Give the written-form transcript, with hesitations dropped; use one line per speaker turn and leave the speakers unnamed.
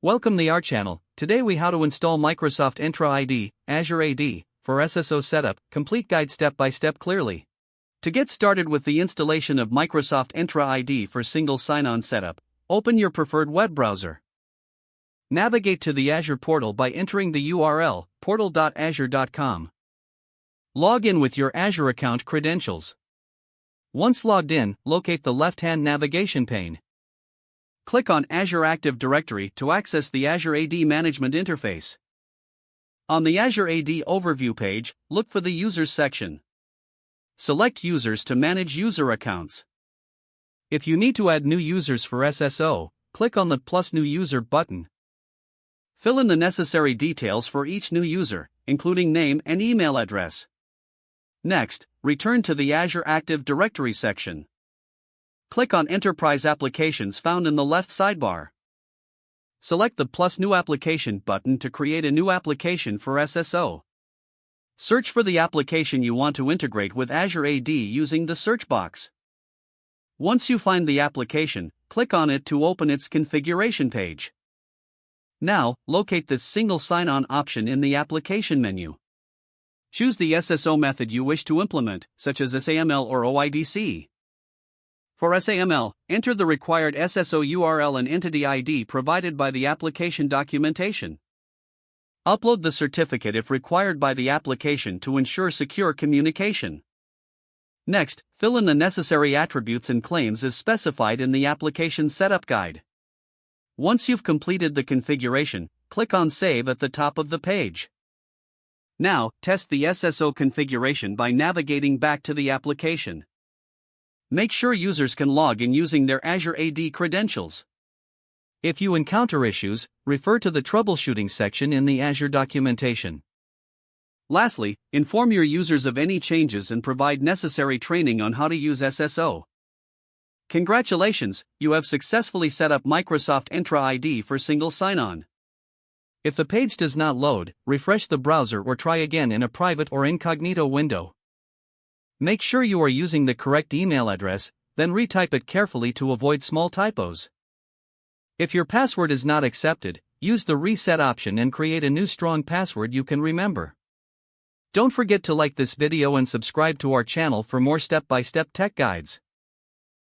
Welcome to our channel. Today we how to install Microsoft Entra ID, Azure AD, for SSO setup, complete guide step by step clearly. To get started with the installation of Microsoft Entra ID for single sign-on setup, open your preferred web browser. Navigate to the Azure portal by entering the URL, portal.azure.com. Log in with your Azure account credentials. Once logged in, locate the left-hand navigation pane. Click on Azure Active Directory to access the Azure AD management interface. On the Azure AD overview page, look for the Users section. Select Users to manage user accounts. If you need to add new users for SSO, click on the plus New User button. Fill in the necessary details for each new user, including name and email address. Next, return to the Azure Active Directory section. Click on Enterprise Applications found in the left sidebar. Select the plus New Application button to create a new application for SSO. Search for the application you want to integrate with Azure AD using the search box. Once you find the application, click on it to open its configuration page. Now, locate the single sign-on option in the application menu. Choose the SSO method you wish to implement, such as SAML or OIDC. For SAML, enter the required SSO URL and entity ID provided by the application documentation. Upload the certificate if required by the application to ensure secure communication. Next, fill in the necessary attributes and claims as specified in the application setup guide. Once you've completed the configuration, click on Save at the top of the page. Now, test the SSO configuration by navigating back to the application. Make sure users can log in using their Azure AD credentials. If you encounter issues, refer to the troubleshooting section in the Azure documentation. Lastly, inform your users of any changes and provide necessary training on how to use SSO. Congratulations, you have successfully set up Microsoft Entra ID for single sign-on. If the page does not load, refresh the browser or try again in a private or incognito window. Make sure you are using the correct email address, then retype it carefully to avoid small typos. If your password is not accepted, use the reset option and create a new strong password you can remember. Don't forget to like this video and subscribe to our channel for more step-by-step tech guides.